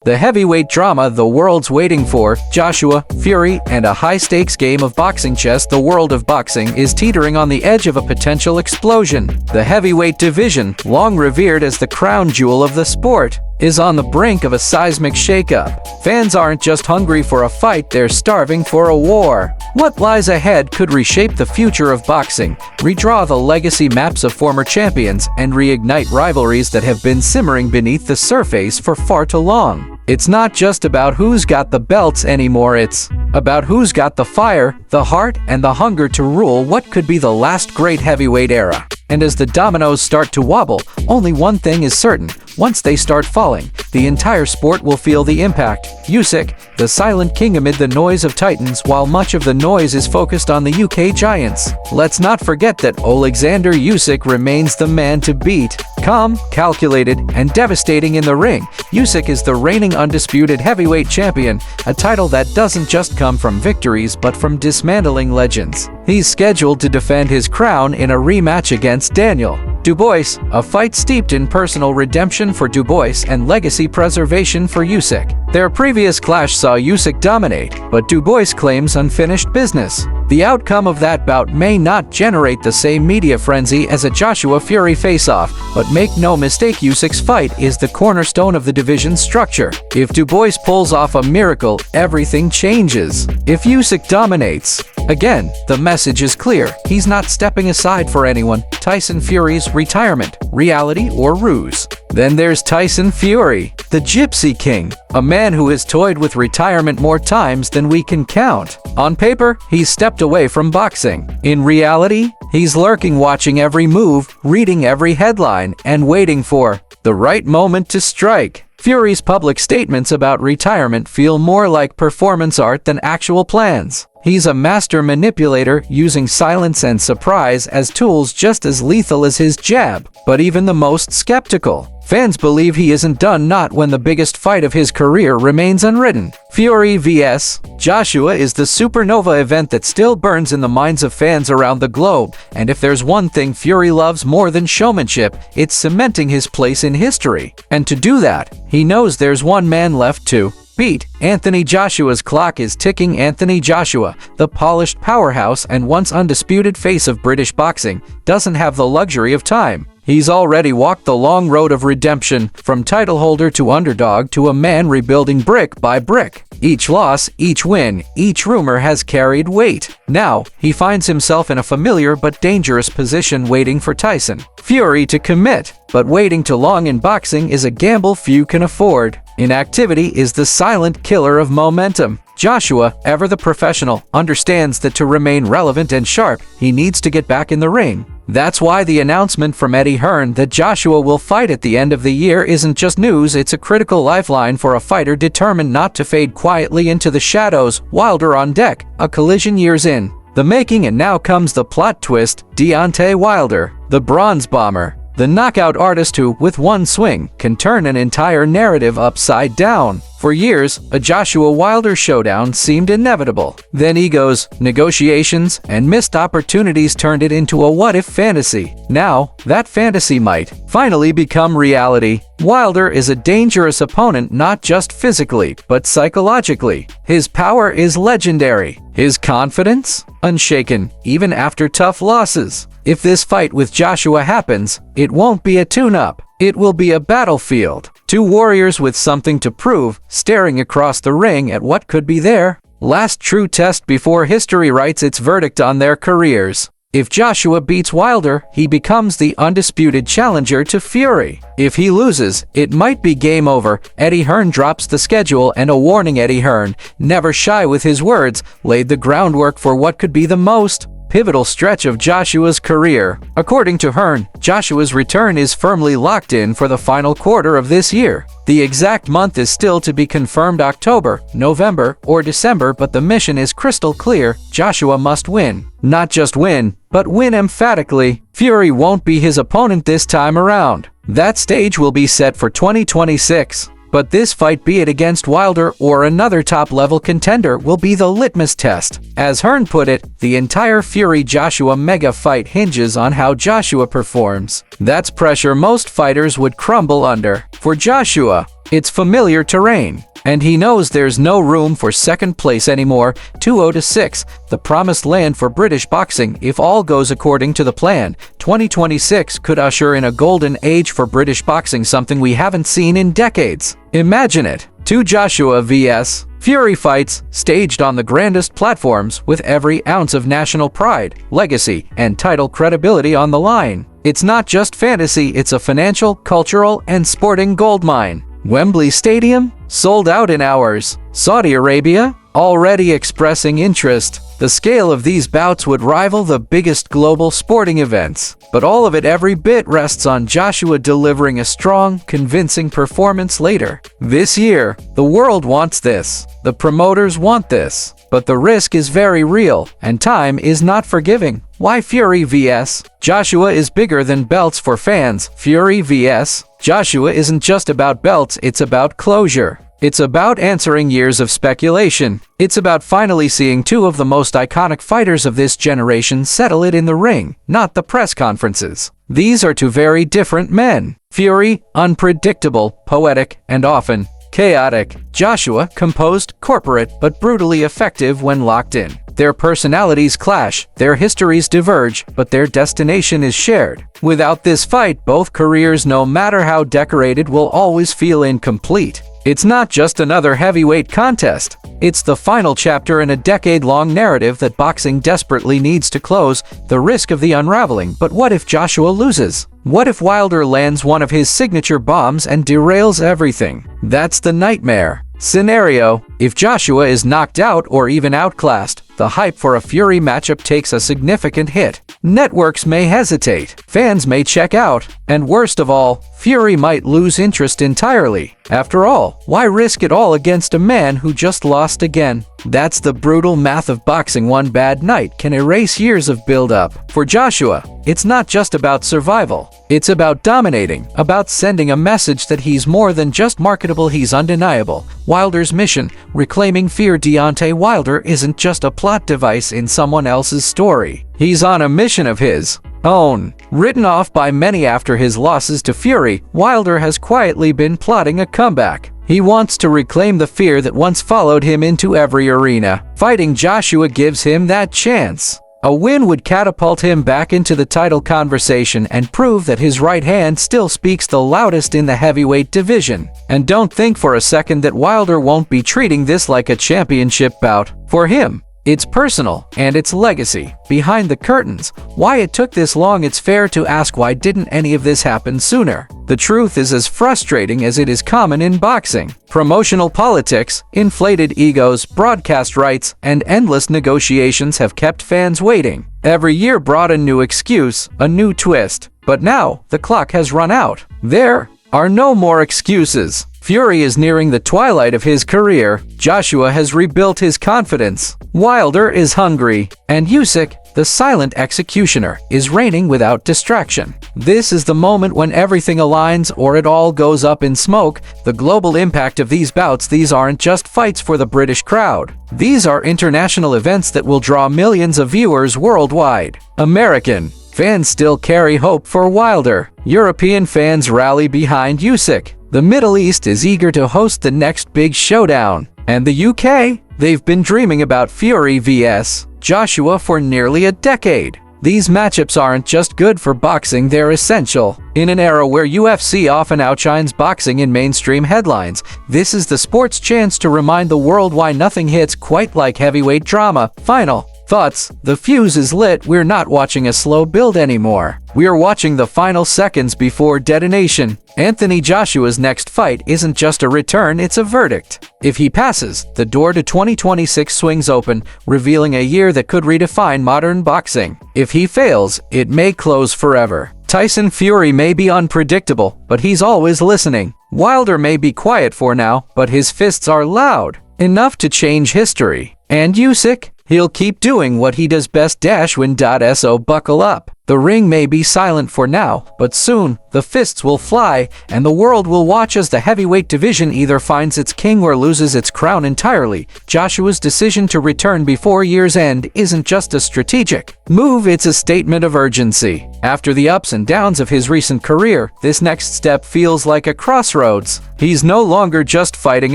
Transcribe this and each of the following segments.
The heavyweight drama the world's waiting for, Joshua, Fury, and a high-stakes game of boxing chess. The world of boxing is teetering on the edge of a potential explosion. The heavyweight division, long revered as the crown jewel of the sport, is on the brink of a seismic shakeup. Fans aren't just hungry for a fight, they're starving for a war. What lies ahead could reshape the future of boxing, redraw the legacy maps of former champions, and reignite rivalries that have been simmering beneath the surface for far too long. It's not just about who's got the belts anymore, it's about who's got the fire, the heart, and the hunger to rule what could be the last great heavyweight era. And as the dominoes start to wobble, only one thing is certain. Once they start falling, the entire sport will feel the impact. Usyk, the silent king amid the noise of titans, while much of the noise is focused on the UK giants. Let's not forget that Alexander Usyk remains the man to beat. Calm, calculated, and devastating in the ring, Usyk is the reigning undisputed heavyweight champion, a title that doesn't just come from victories but from dismantling legends. He's scheduled to defend his crown in a rematch against Daniel Dubois, a fight steeped in personal redemption for Dubois and legacy preservation for Usyk. Their previous clash saw Usyk dominate, but Dubois claims unfinished business. The outcome of that bout may not generate the same media frenzy as a Joshua Fury face-off, but make no mistake, Usyk's fight is the cornerstone of the division's structure. If Dubois pulls off a miracle, everything changes. If Usyk dominates, again, the message is clear. He's not stepping aside for anyone. Tyson Fury's retirement, reality or ruse? Then there's Tyson Fury, the Gypsy King, a man who has toyed with retirement more times than we can count. On paper, he's stepped away from boxing. In reality, he's lurking, watching every move, reading every headline, and waiting for the right moment to strike. Fury's public statements about retirement feel more like performance art than actual plans. He's a master manipulator, using silence and surprise as tools just as lethal as his jab. But even the most skeptical fans believe he isn't done, not when the biggest fight of his career remains unwritten. Fury vs. Joshua is the supernova event that still burns in the minds of fans around the globe. And if there's one thing Fury loves more than showmanship, it's cementing his place in history. And to do that, he knows there's one man left to beat. Anthony Joshua's clock is ticking. Anthony Joshua, the polished powerhouse and once undisputed face of British boxing, doesn't have the luxury of time. He's already walked the long road of redemption, from title holder to underdog to a man rebuilding brick by brick. Each loss, each win, each rumor has carried weight. Now, he finds himself in a familiar but dangerous position, waiting for Tyson Fury to commit. But waiting too long in boxing is a gamble few can afford. Inactivity is the silent killer of momentum. Joshua, ever the professional, understands that to remain relevant and sharp, he needs to get back in the ring. That's why the announcement from Eddie Hearn that Joshua will fight at the end of the year isn't just news, it's a critical lifeline for a fighter determined not to fade quietly into the shadows. Wilder on deck, a collision years in the making, and now comes the plot twist. Deontay Wilder, the bronze bomber, the knockout artist who, with one swing, can turn an entire narrative upside down. For years, a Joshua Wilder showdown seemed inevitable. Then egos, negotiations, and missed opportunities turned it into a what-if fantasy. Now, that fantasy might finally become reality. Wilder is a dangerous opponent, not just physically, but psychologically. His power is legendary. His confidence? Unshaken, even after tough losses. If this fight with Joshua happens, it won't be a tune-up. It will be a battlefield. Two warriors with something to prove, staring across the ring at what could be their last true test before history writes its verdict on their careers. If Joshua beats Wilder, he becomes the undisputed challenger to Fury. If he loses, it might be game over. Eddie Hearn drops the schedule, and a warning. Eddie Hearn, never shy with his words, laid the groundwork for what could be the most pivotal stretch of Joshua's career. According to Hearn, Joshua's return is firmly locked in for the final quarter of this year. The exact month is still to be confirmed, October, November, or December, but the mission is crystal clear. Joshua must win. Not just win, but win emphatically. Fury won't be his opponent this time around. That stage will be set for 2026. But this fight, be it against Wilder or another top-level contender, will be the litmus test. As Hearn put it, the entire Fury-Joshua mega fight hinges on how Joshua performs. That's pressure most fighters would crumble under. For Joshua, It's familiar terrain. And he knows there's no room for second place anymore. 2-0-6, the promised land for British boxing. If all goes according to the plan, 2026 could usher in a golden age for British boxing, something we haven't seen in decades. Imagine it. Two Joshua vs. Fury fights, staged on the grandest platforms, with every ounce of national pride, legacy, and title credibility on the line. It's not just fantasy, it's a financial, cultural, and sporting goldmine. Wembley Stadium, sold out in hours. Saudi Arabia, already expressing interest. The scale of these bouts would rival the biggest global sporting events. But all of it every bit rests on Joshua delivering a strong, convincing performance later. This year, the world wants this. The promoters want this. But the risk is very real, and time is not forgiving. Why Fury vs. Joshua is bigger than belts for fans. Fury vs. Joshua isn't just about belts, it's about closure. It's about answering years of speculation. It's about finally seeing two of the most iconic fighters of this generation settle it in the ring, not the press conferences. These are two very different men. Fury, unpredictable, poetic, and often chaotic. Joshua, composed, corporate, but brutally effective when locked in. Their personalities clash, their histories diverge, but their destination is shared. Without this fight, both careers, no matter how decorated, will always feel incomplete. It's not just another heavyweight contest. It's the final chapter in a decade-long narrative that boxing desperately needs to close, the risk of the unraveling. But what if Joshua loses? What if Wilder lands one of his signature bombs and derails everything? That's the nightmare scenario. If Joshua is knocked out or even outclassed, the hype for a Fury matchup takes a significant hit. Networks may hesitate, fans may check out, and worst of all, Fury might lose interest entirely. After all, why risk it all against a man who just lost again? That's the brutal math of boxing. One bad night can erase years of build-up. For Joshua, it's not just about survival. It's about dominating, about sending a message that he's more than just marketable, he's undeniable. Wilder's mission, reclaiming fear. Deontay Wilder isn't just a plot device in someone else's story. He's on a mission of his own. Written off by many after his losses to Fury, Wilder has quietly been plotting a comeback. He wants to reclaim the fear that once followed him into every arena. Fighting Joshua gives him that chance. A win would catapult him back into the title conversation and prove that his right hand still speaks the loudest in the heavyweight division. And don't think for a second that Wilder won't be treating this like a championship bout. For him, it's personal, and it's legacy. Behind the curtains, why it took this long, it's fair to ask, why didn't any of this happen sooner? The truth is as frustrating as it is common in boxing. Promotional politics, inflated egos, broadcast rights, and endless negotiations have kept fans waiting. Every year brought a new excuse, a new twist. But now, the clock has run out. There are no more excuses. Fury is nearing the twilight of his career. Joshua has rebuilt his confidence. Wilder is hungry. And Usyk, the silent executioner, is reigning without distraction. This is the moment when everything aligns or it all goes up in smoke. The global impact of these bouts, these aren't just fights for the British crowd. These are international events that will draw millions of viewers worldwide. American fans still carry hope for Wilder. European fans rally behind Usyk. The Middle East is eager to host the next big showdown. And the UK? They've been dreaming about Fury vs. Joshua for nearly a decade. These matchups aren't just good for boxing, they're essential. In an era where UFC often outshines boxing in mainstream headlines, this is the sport's chance to remind the world why nothing hits quite like heavyweight drama. Final thoughts. The fuse is lit. We're not watching a slow build anymore. We are watching the final seconds before detonation. Anthony Joshua's next fight isn't just a return, it's a verdict. If he passes, the door to 2026 swings open, revealing a year that could redefine modern boxing. If he fails, it may close forever. Tyson Fury may be unpredictable, but he's always listening. Wilder may be quiet for now, but his fists are loud, enough to change history. And Usyk? He'll keep doing what he does best. -win.so buckle up. The ring may be silent for now, but soon, the fists will fly, and the world will watch as the heavyweight division either finds its king or loses its crown entirely. Joshua's decision to return before year's end isn't just a strategic move, it's a statement of urgency. After the ups and downs of his recent career, this next step feels like a crossroads. He's no longer just fighting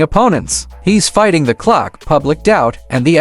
opponents. He's fighting the clock, public doubt, and the